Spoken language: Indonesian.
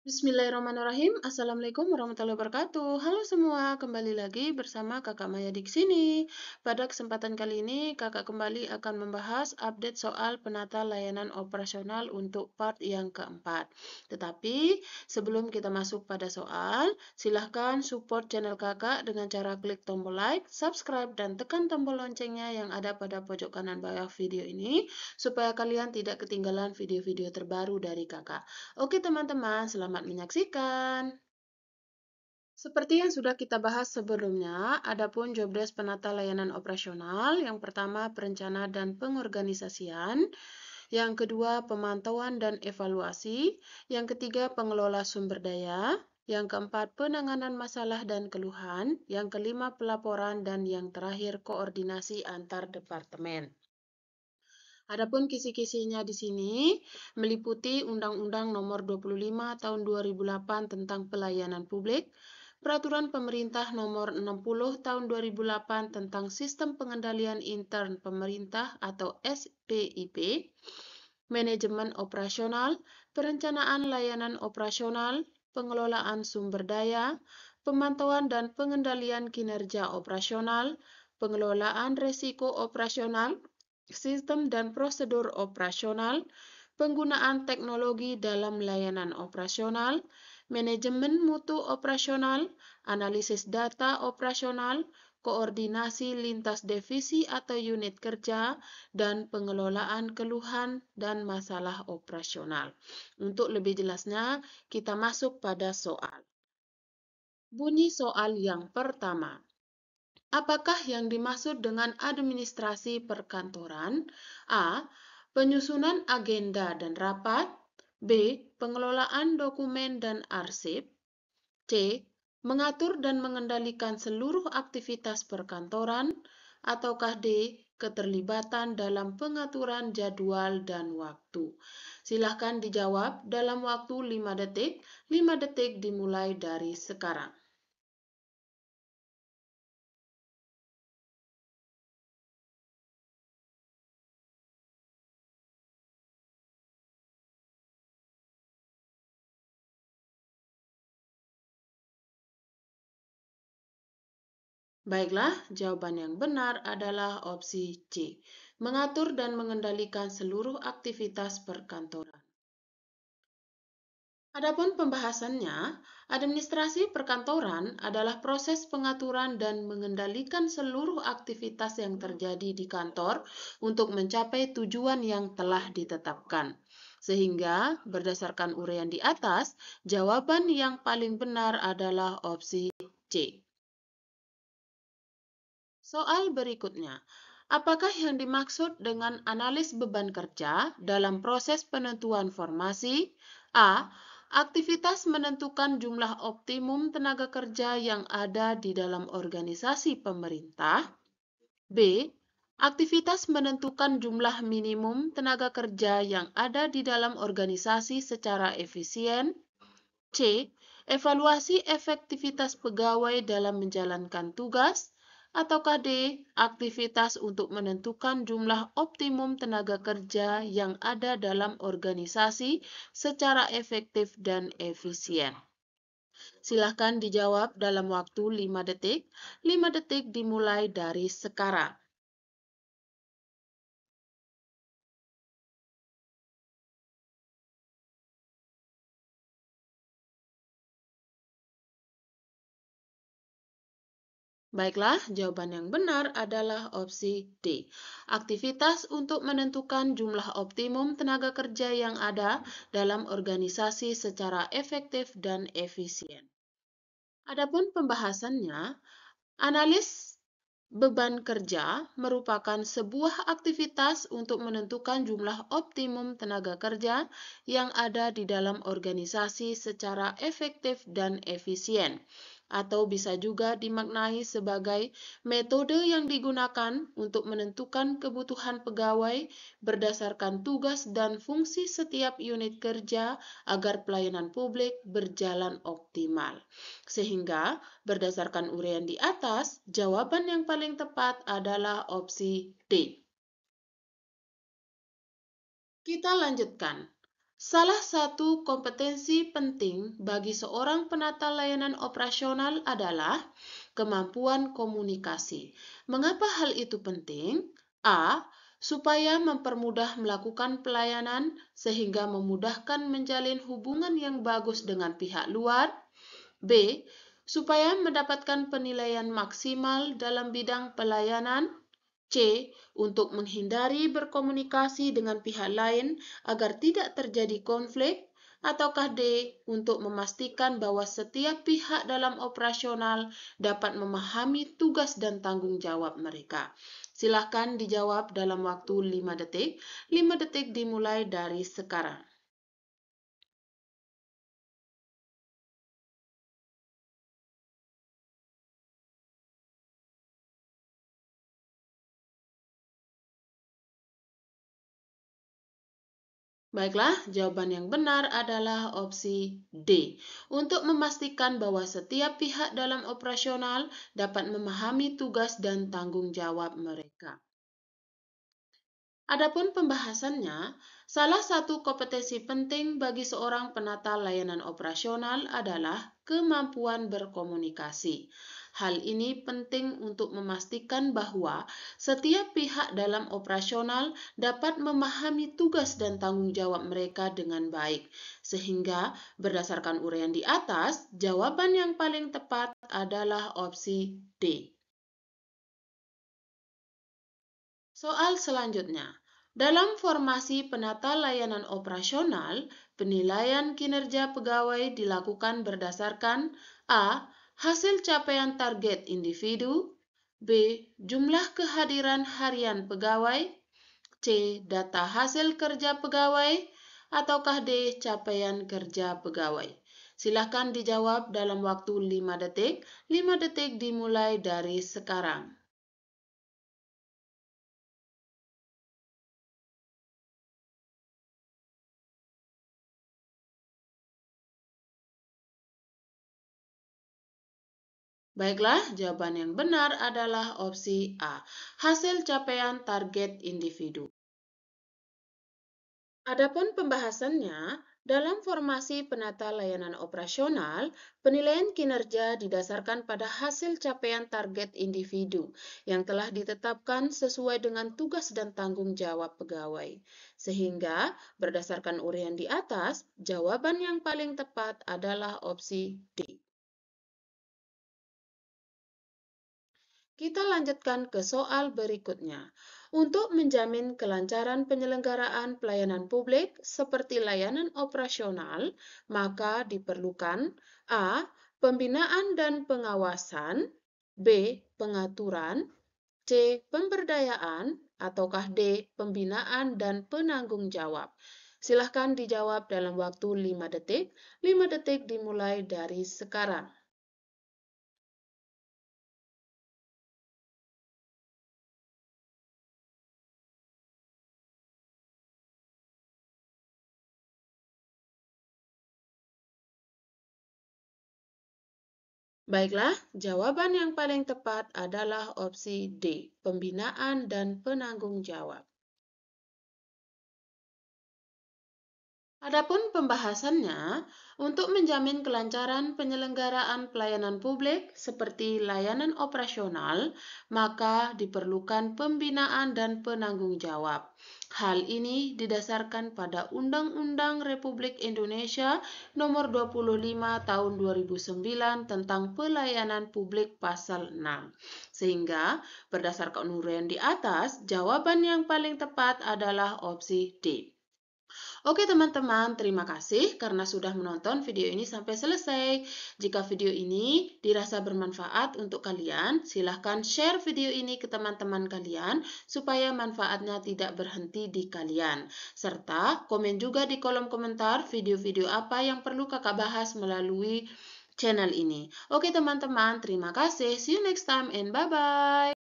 Bismillahirrahmanirrahim. Assalamualaikum warahmatullahi wabarakatuh. Halo semua, kembali lagi bersama Kakak Maya di sini. Pada kesempatan kali ini, Kakak kembali akan membahas update soal penata layanan operasional untuk part yang keempat. Tetapi, sebelum kita masuk pada soal, silahkan support channel Kakak dengan cara klik tombol like, subscribe, dan tekan tombol loncengnya yang ada pada pojok kanan bawah video ini, supaya kalian tidak ketinggalan video-video terbaru dari Kakak. Oke teman-teman, selamat menyaksikan. Seperti yang sudah kita bahas sebelumnya, adapun jobdesk penata layanan operasional, yang pertama perencana dan pengorganisasian, yang kedua pemantauan dan evaluasi, yang ketiga pengelola sumber daya, yang keempat penanganan masalah dan keluhan, yang kelima pelaporan, dan yang terakhir koordinasi antar departemen. Adapun kisi-kisinya di sini meliputi Undang-Undang Nomor 25 Tahun 2008 tentang Pelayanan Publik, Peraturan Pemerintah Nomor 60 Tahun 2008 tentang Sistem Pengendalian Intern Pemerintah atau SPIP, Manajemen Operasional, Perencanaan Layanan Operasional, Pengelolaan Sumber Daya, Pemantauan dan Pengendalian Kinerja Operasional, Pengelolaan Resiko Operasional, Sistem dan prosedur operasional, penggunaan teknologi dalam layanan operasional, manajemen mutu operasional, analisis data operasional, koordinasi lintas divisi atau unit kerja, dan pengelolaan keluhan dan masalah operasional. Untuk lebih jelasnya, kita masuk pada soal. Bunyi soal yang pertama. Apakah yang dimaksud dengan administrasi perkantoran? A. Penyusunan agenda dan rapat. B. Pengelolaan dokumen dan arsip. C. Mengatur dan mengendalikan seluruh aktivitas perkantoran. Ataukah D. Keterlibatan dalam pengaturan jadwal dan waktu. Silahkan dijawab dalam waktu 5 detik. 5 detik dimulai dari sekarang. Baiklah, jawaban yang benar adalah opsi C. Mengatur dan mengendalikan seluruh aktivitas perkantoran. Adapun pembahasannya, administrasi perkantoran adalah proses pengaturan dan mengendalikan seluruh aktivitas yang terjadi di kantor untuk mencapai tujuan yang telah ditetapkan. Sehingga, berdasarkan uraian di atas, jawaban yang paling benar adalah opsi C. Soal berikutnya, apakah yang dimaksud dengan analis beban kerja dalam proses penentuan formasi? A. Aktivitas menentukan jumlah optimum tenaga kerja yang ada di dalam organisasi pemerintah. B. Aktivitas menentukan jumlah minimum tenaga kerja yang ada di dalam organisasi secara efisien. C. Evaluasi efektivitas pegawai dalam menjalankan tugas. Ataukah D. Aktivitas untuk menentukan jumlah optimum tenaga kerja yang ada dalam organisasi secara efektif dan efisien. Silahkan dijawab dalam waktu 5 detik. 5 detik dimulai dari sekarang. Baiklah, jawaban yang benar adalah opsi D. Aktivitas untuk menentukan jumlah optimum tenaga kerja yang ada dalam organisasi secara efektif dan efisien. Adapun pembahasannya, analis beban kerja merupakan sebuah aktivitas untuk menentukan jumlah optimum tenaga kerja yang ada di dalam organisasi secara efektif dan efisien, atau bisa juga dimaknai sebagai metode yang digunakan untuk menentukan kebutuhan pegawai berdasarkan tugas dan fungsi setiap unit kerja agar pelayanan publik berjalan optimal. Sehingga, berdasarkan uraian di atas, jawaban yang paling tepat adalah opsi D. Kita lanjutkan. Salah satu kompetensi penting bagi seorang penata layanan operasional adalah kemampuan komunikasi. Mengapa hal itu penting? A. Supaya mempermudah melakukan pelayanan sehingga memudahkan menjalin hubungan yang bagus dengan pihak luar. B. Supaya mendapatkan penilaian maksimal dalam bidang pelayanan. C. Untuk menghindari berkomunikasi dengan pihak lain agar tidak terjadi konflik. Ataukah D. Untuk memastikan bahwa setiap pihak dalam operasional dapat memahami tugas dan tanggung jawab mereka. Silahkan dijawab dalam waktu 5 detik. 5 detik dimulai dari sekarang. Baiklah, jawaban yang benar adalah opsi D. Untuk memastikan bahwa setiap pihak dalam operasional dapat memahami tugas dan tanggung jawab mereka. Adapun pembahasannya, salah satu kompetensi penting bagi seorang penata layanan operasional adalah kemampuan berkomunikasi. Hal ini penting untuk memastikan bahwa setiap pihak dalam operasional dapat memahami tugas dan tanggung jawab mereka dengan baik. Sehingga berdasarkan uraian di atas, jawaban yang paling tepat adalah opsi D. Soal selanjutnya, dalam formasi penata layanan operasional, penilaian kinerja pegawai dilakukan berdasarkan A. Hasil capaian target individu, B. Jumlah kehadiran harian pegawai, C. Data hasil kerja pegawai, ataukah D. Capaian kerja pegawai. Silakan dijawab dalam waktu 5 detik. 5 detik dimulai dari sekarang. Baiklah, jawaban yang benar adalah opsi A, hasil capaian target individu. Adapun pembahasannya, dalam formasi penata layanan operasional, penilaian kinerja didasarkan pada hasil capaian target individu yang telah ditetapkan sesuai dengan tugas dan tanggung jawab pegawai. Sehingga, berdasarkan uraian di atas, jawaban yang paling tepat adalah opsi D. Kita lanjutkan ke soal berikutnya. Untuk menjamin kelancaran penyelenggaraan pelayanan publik seperti layanan operasional, maka diperlukan A. Pembinaan dan pengawasan, B. Pengaturan, C. Pemberdayaan, ataukah D. Pembinaan dan penanggung jawab. Silahkan dijawab dalam waktu 5 detik. 5 detik dimulai dari sekarang. Baiklah, jawaban yang paling tepat adalah opsi D, pembinaan dan penanggung jawab. Adapun pembahasannya, untuk menjamin kelancaran penyelenggaraan pelayanan publik seperti layanan operasional, maka diperlukan pembinaan dan penanggung jawab. Hal ini didasarkan pada Undang-Undang Republik Indonesia Nomor 25 Tahun 2009 tentang Pelayanan Publik Pasal 6. Sehingga berdasarkan uraian di atas, jawaban yang paling tepat adalah opsi D. Oke teman-teman, terima kasih karena sudah menonton video ini sampai selesai. Jika video ini dirasa bermanfaat untuk kalian, silahkan share video ini ke teman-teman kalian supaya manfaatnya tidak berhenti di kalian. Serta komen juga di kolom komentar video-video apa yang perlu kakak bahas melalui channel ini. Oke teman-teman, terima kasih. See you next time and bye-bye.